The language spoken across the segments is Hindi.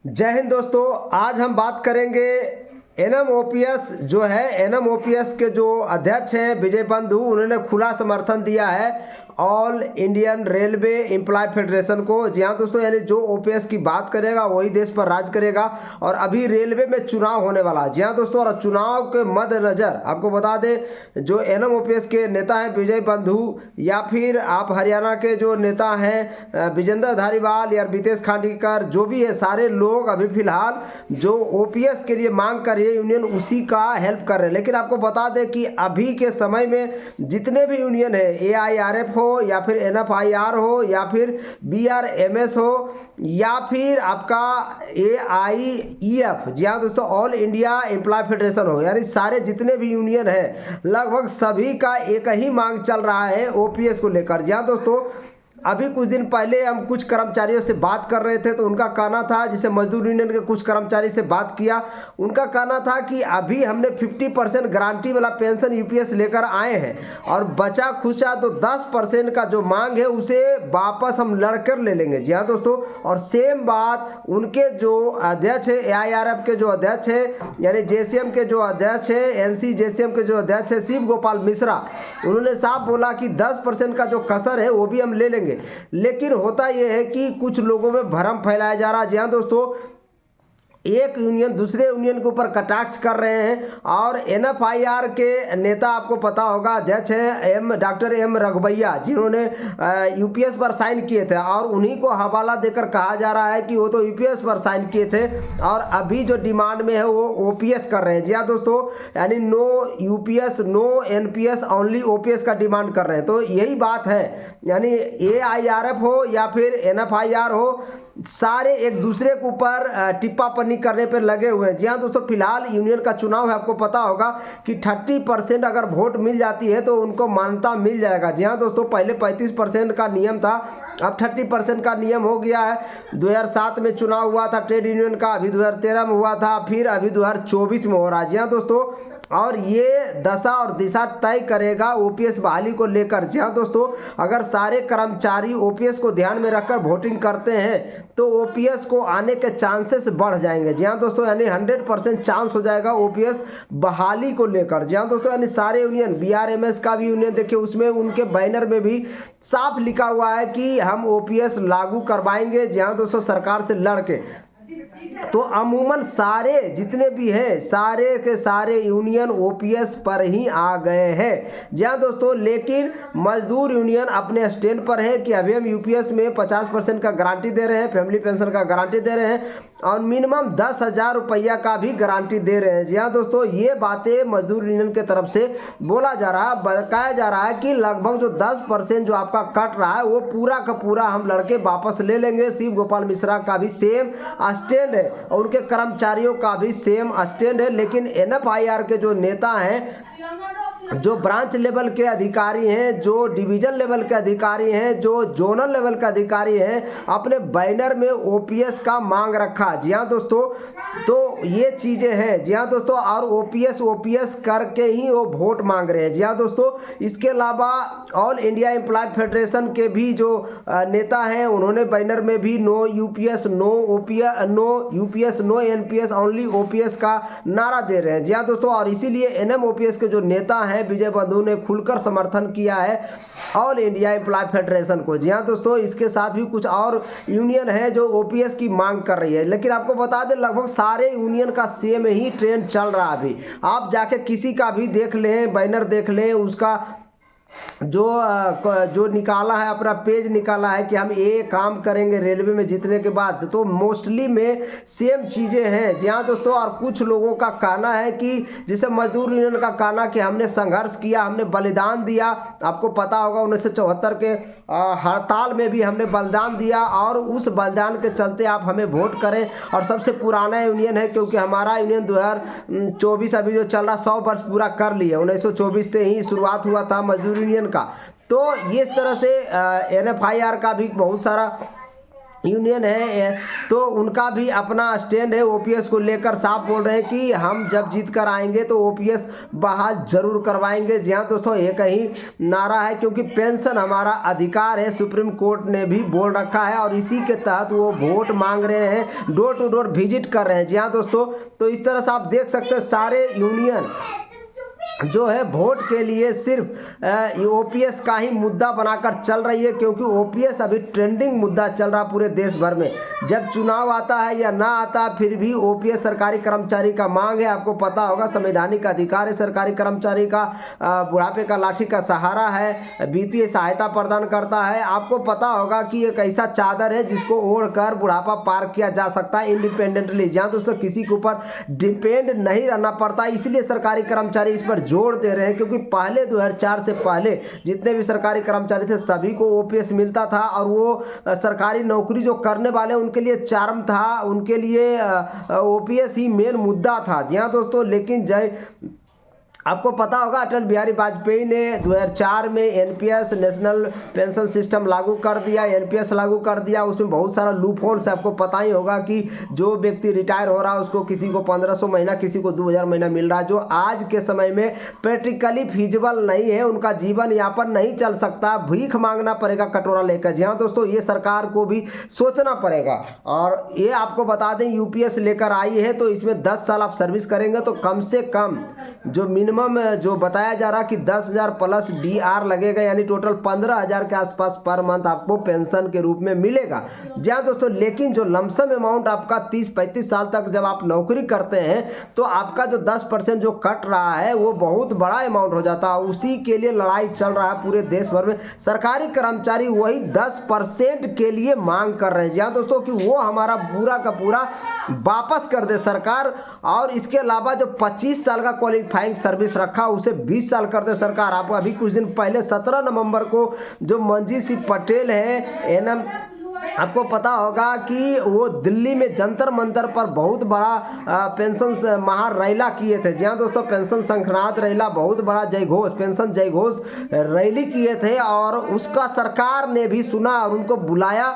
जय हिंद दोस्तों। आज हम बात करेंगे एनएमओपीएस जो है एनएमओपीएस के जो अध्यक्ष हैं विजय बंधु, उन्होंने खुला समर्थन दिया है all Indian railway employ federation को। जी हाँ दोस्तों, यानी जो ओपीएस की बात करेगा वही देश पर राज करेगा। और अभी रेलवे में चुनाव होने वाला है। जी हाँ दोस्तों, और चुनाव के मद्देनजर आपको बता दें जो एनएमओपीएस के नेता हैं विजय बंधु, या फिर आप हरियाणा के जो नेता हैं विजेंद्र धारीवाल या रितेश खांडीकर, जो भी है सारे लोग अभी फिलहाल जो ओपीएस के लिए मांग कर रही है यूनियन, उसी का हेल्प कर रहे हैं। लेकिन आपको बता दें कि अभी के समय में जितने भी यूनियन है, एआईआरएफ हो या फिर एनएफआईआर हो या फिर बीआरएमएस हो या फिर आपका एआईईएफ, जी हाँ दोस्तों, ऑल इंडिया एम्प्लॉय फेडरेशन हो, यानी सारे जितने भी यूनियन है लगभग सभी का एक ही मांग चल रहा है ओपीएस को लेकर। जी हाँ दोस्तों, अभी कुछ दिन पहले हम कुछ कर्मचारियों से बात कर रहे थे तो उनका कहना था, जिसे मजदूर यूनियन के कुछ कर्मचारी से बात किया, उनका कहना था कि अभी हमने 50% गारंटी वाला पेंशन यूपीएस लेकर आए हैं और बचा खुचा तो 10% का जो मांग है उसे वापस हम लड़कर ले लेंगे। जी हाँ दोस्तों, और सेम बात उनके जो अध्यक्ष है एआईआरएफ के जो अध्यक्ष है, यानी जेसीएम के जो अध्यक्ष है, एनसी जेसीएम के जो अध्यक्ष है शिव गोपाल मिश्रा, उन्होंने साफ बोला कि 10% का जो कसर है वो भी हम ले लेंगे। लेकिन होता यह है कि कुछ लोगों में भ्रम फैलाया जा रहा है। जी हाँ दोस्तों, एक यूनियन दूसरे यूनियन के ऊपर कटाक्ष कर रहे हैं। और एनएफआईआर के नेता आपको पता होगा अध्यक्ष है डॉक्टर एम रघुवैया, जिन्होंने यूपीएस पर साइन किए थे, और उन्हीं को हवाला देकर कहा जा रहा है कि वो तो यूपीएस पर साइन किए थे और अभी जो डिमांड में है वो ओपीएस कर रहे हैं। जी हाँ दोस्तों, यानी no UPS no NPS only OPS का डिमांड कर रहे हैं। तो यही बात है, यानी एआईआरएफ हो या फिर एनएफआईआर हो, सारे एक दूसरे के ऊपर टिप्पा पन्नी करने पर लगे हुए हैं। जी हाँ दोस्तों, फिलहाल यूनियन का चुनाव है, आपको पता होगा कि 30% अगर वोट मिल जाती है तो उनको मान्यता मिल जाएगा। जी हाँ दोस्तों, पहले 35% का नियम था, अब 30% का नियम हो गया है। 2007 में चुनाव हुआ था ट्रेड यूनियन का, अभी 2013 में हुआ था, फिर अभी 2024 में हो रहा है। जी हाँ दोस्तों, और ये दशा और दिशा तय करेगा ओपीएस बहाली को लेकर। जी हाँ दोस्तों, अगर सारे कर्मचारी ओपीएस को ध्यान में रखकर वोटिंग करते हैं तो ओपीएस को आने के चांसेस बढ़ जाएंगे। जी हाँ दोस्तों, यानी 100% चांस हो जाएगा ओपीएस बहाली को लेकर। जी हाँ दोस्तों, यानी सारे यूनियन, बीआरएमएस का भी यूनियन देखिए, उसमें उनके बैनर में भी साफ लिखा हुआ है कि हम ओपीएस लागू करवाएंगे। जी हाँ दोस्तों, सरकार से लड़के। तो अमूमन सारे जितने भी हैं सारे के सारे यूनियन ओपीएस पर ही आ गए हैं। जी हाँ दोस्तों, लेकिन मजदूर यूनियन अपने स्टैंड पर है कि अभी हम यूपीएस में 50% का गारंटी दे रहे हैं, फैमिली पेंशन का गारंटी दे रहे हैं और मिनिमम 10,000 रुपया का भी गारंटी दे रहे हैं। जी हाँ दोस्तों, ये बातें मजदूर यूनियन की तरफ से बोला जा रहा है, बताया जा रहा है कि लगभग जो 10% जो आपका कट रहा है वो पूरा का पूरा हम लड़के वापस ले लेंगे। शिव गोपाल मिश्रा का भी सेम स्टैंड है और उनके कर्मचारियों का भी सेम स्टैंड है। लेकिन एनएफआईआर के जो नेता हैं, जो ब्रांच लेवल के अधिकारी हैं, जो डिवीजन लेवल के अधिकारी हैं, जो जोनल लेवल के अधिकारी हैं, अपने बैनर में ओपीएस का मांग रखा। जी हाँ दोस्तों, तो ये चीज़ें हैं। जी हाँ दोस्तों, और ओपीएस करके ही वो वोट मांग रहे हैं। जी हाँ दोस्तों, इसके अलावा ऑल इंडिया एम्प्लॉय फेडरेशन के भी जो नेता हैं, उन्होंने बैनर में भी no UPS no UPS no NPS only OPS का नारा दे रहे हैं। जी हाँ दोस्तों, और इसीलिए एनएमओपीएस के जो नेता हैं विजय बंधु ने खुलकर समर्थन किया है ऑल इंडिया एम्प्लॉय फेडरेशन को। जी हाँ दोस्तों, इसके साथ भी कुछ और यूनियन है जो ओपीएस की मांग कर रही है। लेकिन आपको बता दें लगभग सारे यूनियन का सेम ही ट्रेंड चल रहा है। अभी आप जाके किसी का भी देख लें, बैनर देख लें, उसका जो निकाला है, अपना पेज निकाला है कि हम ये काम करेंगे रेलवे में जीतने के बाद, तो मोस्टली में सेम चीज़ें हैं। जी हाँ दोस्तों, और कुछ लोगों का कहना है कि जैसे मजदूर यूनियन का कहना कि हमने संघर्ष किया, हमने बलिदान दिया। आपको पता होगा 1974 के हड़ताल में भी हमने बलिदान दिया और उस बलिदान के चलते आप हमें वोट करें। और सबसे पुराना यूनियन है क्योंकि हमारा यूनियन 2024 अभी जो चल रहा 100 वर्ष पूरा कर लिया। 1924 से ही शुरुआत हुआ था मजदूर यूनियन का। तो ये इस तरह से एनएफआईआर का भी बहुत सारा यूनियन है, तो उनका भी अपना स्टैंड है ओपीएस को लेकर। साफ बोल रहे हैं कि हम जब जीत कर आएंगे तो ओपीएस बहाल जरूर करवाएंगे। जी हाँ दोस्तों, एक ही नारा है, क्योंकि पेंशन हमारा अधिकार है, सुप्रीम कोर्ट ने भी बोल रखा है, और इसी के तहत वो वोट मांग रहे हैं, डोर टू डोर विजिट कर रहे हैं। जी हाँ दोस्तों, तो इस तरह से आप देख सकते हैं सारे यूनियन जो है वोट के लिए सिर्फ ओपीएस का ही मुद्दा बनाकर चल रही है, क्योंकि ओपीएस अभी ट्रेंडिंग मुद्दा चल रहा पूरे देश भर में। जब चुनाव आता है या ना आता, फिर भी ओपीएस सरकारी कर्मचारी का मांग है। आपको पता होगा संवैधानिक अधिकार है सरकारी कर्मचारी का, बुढ़ापे का लाठी का सहारा है, वित्तीय सहायता प्रदान करता है। आपको पता होगा कि एक ऐसा चादर है जिसको ओढ़कर बुढ़ापा पार किया जा सकता है इंडिपेंडेंटली, जहाँ दोस्तों किसी के ऊपर डिपेंड नहीं रहना पड़ता। इसलिए सरकारी कर्मचारी इस पर जोर दे रहे हैं, क्योंकि पहले 2004 से पहले जितने भी सरकारी कर्मचारी थे सभी को ओपीएस मिलता था, और वो सरकारी नौकरी जो करने वाले उनके लिए चार्म था, उनके लिए ओपीएस ही मेन मुद्दा था। जी हाँ दोस्तों, लेकिन आपको पता होगा अटल बिहारी वाजपेयी ने 2004 में एनपीएस नेशनल पेंशन सिस्टम लागू कर दिया, एनपीएस लागू कर दिया। उसमें बहुत सारा लूप होल्स है। आपको पता ही होगा कि जो व्यक्ति रिटायर हो रहा है उसको किसी को 1500 महीना, किसी को 2000 महीना मिल रहा है, जो आज के समय में प्रैक्टिकली फिजिबल नहीं है। उनका जीवन यापन नहीं चल सकता, भीख मांगना पड़ेगा कटोरा लेकर। जी हाँ दोस्तों, ये सरकार को भी सोचना पड़ेगा। और ये आपको बता दें यूपीएस लेकर आई है, तो इसमें 10 साल आप सर्विस करेंगे तो कम से कम जो मिनिमम जो बताया जा रहा कि 10,000 प्लस डीआर लगेगा, यानी टोटल 15,000 के आसपास पर मंथ आपको पेंशन के रूप में मिलेगा। जी हाँ दोस्तों, लेकिन जो लमसम अमाउंट आपका 30-35 साल तक जब आप नौकरी करते हैं तो आपका जो 10% जो कट रहा है वो बहुत बड़ा अमाउंट हो जाता है। उसी के लिए लड़ाई चल रहा है पूरे देश भर में। सरकारी कर्मचारी वही 10% के लिए मांग कर रहे हैं। जी हाँ दोस्तों, कि वो हमारा पूरा का पूरा वापस कर दे सरकार, और इसके अलावा जो 25 साल का क्वालिफाइंग सर्विस रखा उसे 20 साल कर दे सरकार। आपको अभी कुछ दिन पहले 17 नवंबर को जो मंजीत सिंह पटेल है एनएम, आपको पता होगा कि वो दिल्ली में जंतर मंतर पर बहुत बड़ा पेंशन महारैला किए थे। जी हाँ दोस्तों, पेंशन शंखनाद रैला, बहुत बड़ा जयघोष, पेंशन जयघोष रैली किए थे, और उसका सरकार ने भी सुना और उनको बुलाया,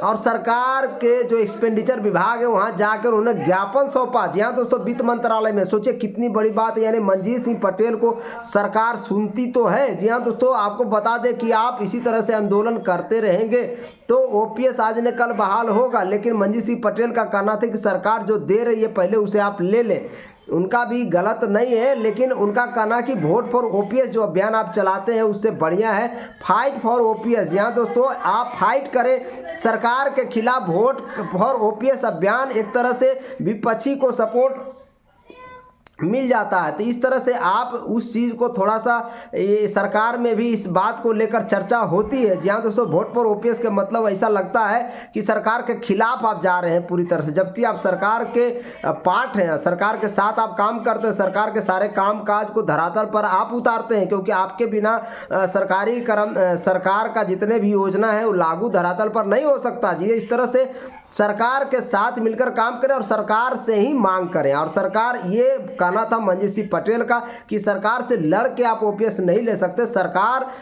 और सरकार के जो एक्सपेंडिचर विभाग है वहाँ जाकर उन्होंने ज्ञापन सौंपा। जी हाँ दोस्तों, वित्त मंत्रालय में। सोचिए कितनी बड़ी बात है, यानी मंजीत सिंह पटेल को सरकार सुनती तो है। जी हाँ दोस्तों, आपको बता दें कि आप इसी तरह से आंदोलन करते रहेंगे तो ओपीएस आज न कल बहाल होगा। लेकिन मंजीत सिंह पटेल का कहना था कि सरकार जो दे रही है पहले उसे आप ले लें। उनका भी गलत नहीं है, लेकिन उनका कहना कि वोट फॉर ओपीएस जो अभियान आप चलाते हैं उससे बढ़िया है फाइट फॉर ओपीएस। यहाँ दोस्तों आप फाइट करें सरकार के खिलाफ। वोट फॉर ओपीएस अभियान एक तरह से विपक्षी को सपोर्ट मिल जाता है। तो इस तरह से आप उस चीज़ को थोड़ा सा, ये सरकार में भी इस बात को लेकर चर्चा होती है। जी हाँ दोस्तों, वोट फॉर ओपीएस के मतलब ऐसा लगता है कि सरकार के खिलाफ आप जा रहे हैं पूरी तरह से, जबकि आप सरकार के पार्ट हैं, सरकार के साथ आप काम करते हैं, सरकार के सारे काम काज को धरातल पर आप उतारते हैं, क्योंकि आपके बिना सरकार का जितने भी योजना है वो लागू धरातल पर नहीं हो सकता। जी इस तरह से सरकार के साथ मिलकर काम करें और सरकार से ही मांग करें। और सरकार, ये कहना था मंजीत सिंह पटेल का कि सरकार से लड़ के आप ओपीएस नहीं ले सकते, सरकार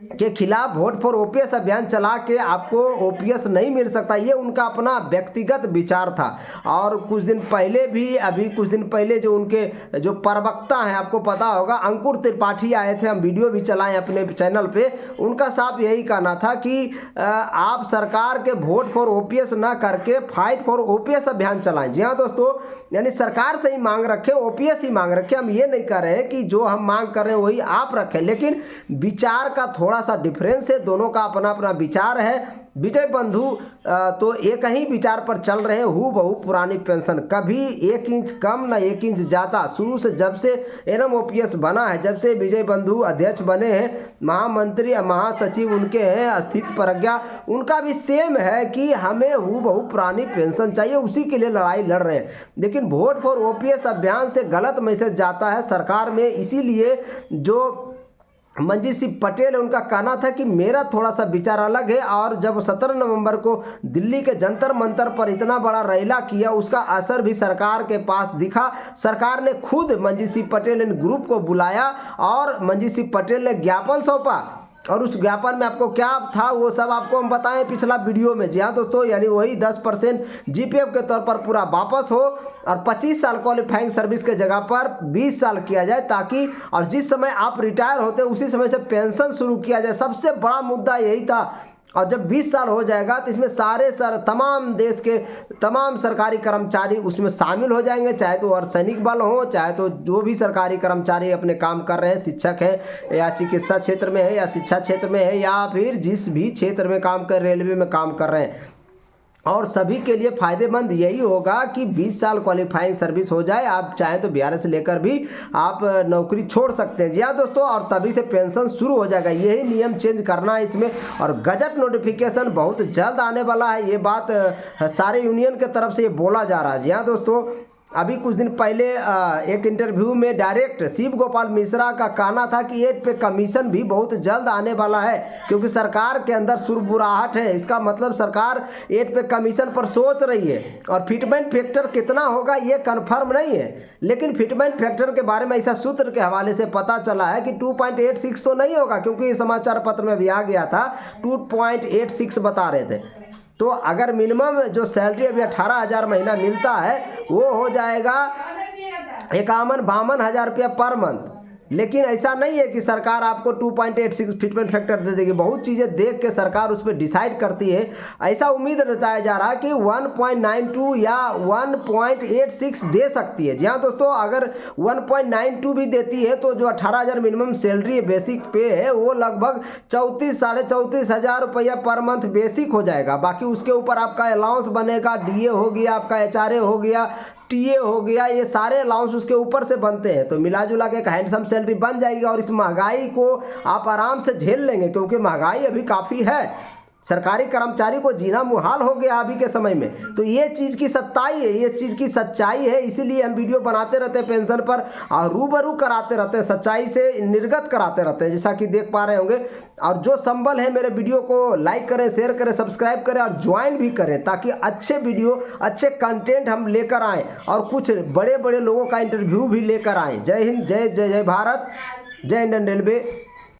के खिलाफ वोट फॉर ओपीएस अभियान चला के आपको ओपीएस नहीं मिल सकता। ये उनका अपना व्यक्तिगत विचार था। और कुछ दिन पहले भी, अभी कुछ दिन पहले जो उनके जो प्रवक्ता हैं, आपको पता होगा अंकुर त्रिपाठी आए थे, हम वीडियो भी चलाएं अपने चैनल पे। उनका साफ यही कहना था कि आप सरकार के वोट फॉर ओपीएस ना करके फाइट फॉर ओपीएस अभियान चलाएं। जी हाँ दोस्तों, यानी सरकार से ही मांग रखें, ओपीएस ही मांग रखें। हम ये नहीं कर रहे हैं कि जो हम मांग कर रहे हैं वही आप रखें, लेकिन विचार का थोड़ा सा डिफरेंस है, दोनों का अपना अपना विचार है। विजय बंधु तो एक ही विचार पर चल रहे हैं, हूबहू पुरानी पेंशन, कभी 1 इंच कम ना 1 इंच ज़्यादा। शुरू से जब से एनएमओपीएस बना है, जब से विजय बंधु अध्यक्ष बने हैं, महामंत्री महासचिव उनके हैं अस्थित प्रज्ञा, उनका भी सेम है कि हमें हूबहू पुरानी पेंशन चाहिए, उसी के लिए लड़ाई लड़ रहे हैं। लेकिन वोट फॉर ओपीएस अभियान से गलत मैसेज जाता है सरकार में। इसीलिए जो मंजीत सिंह पटेल उनका कहना था कि मेरा थोड़ा सा विचार अलग है। और जब 17 नवंबर को दिल्ली के जंतर मंतर पर इतना बड़ा रैला किया, उसका असर भी सरकार के पास दिखा। सरकार ने खुद मंजीत सिंह पटेल इन ग्रुप को बुलाया और मंजीत सिंह पटेल ने ज्ञापन सौंपा और उस ज्ञापन में आपको क्या था वो सब आपको हम बताएं पिछला वीडियो में। जी हाँ दोस्तों, यानी वही 10% जीपीएफ के तौर पर पूरा वापस हो और 25 साल क्वालिफाइंग सर्विस के जगह पर 20 साल किया जाए, ताकि और जिस समय आप रिटायर होते उसी समय से पेंशन शुरू किया जाए। सबसे बड़ा मुद्दा यही था। और जब 20 साल हो जाएगा तो इसमें तमाम देश के तमाम सरकारी कर्मचारी उसमें शामिल हो जाएंगे, चाहे तो अर्धसैनिक बल हो, चाहे तो जो भी सरकारी कर्मचारी अपने काम कर रहे हैं, शिक्षक हैं या चिकित्सा क्षेत्र में है या शिक्षा क्षेत्र में है या फिर जिस भी क्षेत्र में काम कर, रेलवे में काम कर रहे हैं। और सभी के लिए फ़ायदेमंद यही होगा कि 20 साल क्वालिफाइंग सर्विस हो जाए। आप चाहें तो 12 से लेकर भी आप नौकरी छोड़ सकते हैं। जी हाँ दोस्तों, और तभी से पेंशन शुरू हो जाएगा। यही नियम चेंज करना है इसमें। और गजट नोटिफिकेशन बहुत जल्द आने वाला है, ये बात सारे यूनियन के तरफ से ये बोला जा रहा है। जी हाँ दोस्तों, अभी कुछ दिन पहले एक इंटरव्यू में डायरेक्ट शिव गोपाल मिश्रा का कहना था कि 8 पे कमीशन भी बहुत जल्द आने वाला है, क्योंकि सरकार के अंदर सुरबुराहट है। इसका मतलब सरकार 8 पे कमीशन पर सोच रही है। और फिटमेंट फैक्टर कितना होगा ये कंफर्म नहीं है, लेकिन फिटमेंट फैक्टर के बारे में ऐसा सूत्र के हवाले से पता चला है कि 2.86 तो नहीं होगा, क्योंकि ये समाचार पत्र में भी आ गया था 2.86 बता रहे थे। तो अगर मिनिमम जो सैलरी अभी 18,000 महीना मिलता है वो हो जाएगा 51-52 हज़ार रुपया पर मंथ। लेकिन ऐसा नहीं है कि सरकार आपको 2.86 फिटमेंट फैक्टर दे देगी। बहुत चीज़ें देख के सरकार उस पर डिसाइड करती है। ऐसा उम्मीद जताया जा रहा है कि 1.92 या 1.86 दे सकती है। जी हाँ दोस्तों, अगर 1.92 भी देती है तो जो 18,000 मिनिमम सैलरी बेसिक पे है वो लगभग 34-34.5 हज़ार रुपया पर मंथ बेसिक हो जाएगा। बाकी उसके ऊपर आपका अलाउंस बनेगा, डीए हो गया, आपका एचआरए हो गया, टीए हो गया, ये सारे अलाउंस उसके ऊपर से बनते हैं। तो मिला जुला के एक हैंडसम सैलरी बन जाएगी और इस महंगाई को आप आराम से झेल लेंगे, क्योंकि महंगाई अभी काफ़ी है। सरकारी कर्मचारी को जीना मुहाल हो गया अभी के समय में। तो ये चीज़ की सच्चाई है, ये चीज़ की सच्चाई है। इसीलिए हम वीडियो बनाते रहते हैं पेंशन पर और रूबरू कराते रहते हैं, सच्चाई से निर्गत कराते रहते हैं, जैसा कि देख पा रहे होंगे। और जो संबल है मेरे वीडियो को लाइक करें, शेयर करें, सब्सक्राइब करें और ज्वाइन भी करें, ताकि अच्छे वीडियो, अच्छे कंटेंट हम लेकर आएँ और कुछ बड़े बड़े लोगों का इंटरव्यू भी लेकर आएँ। जय हिंद, जय जय जय भारत, जय इंडियन रेलवे।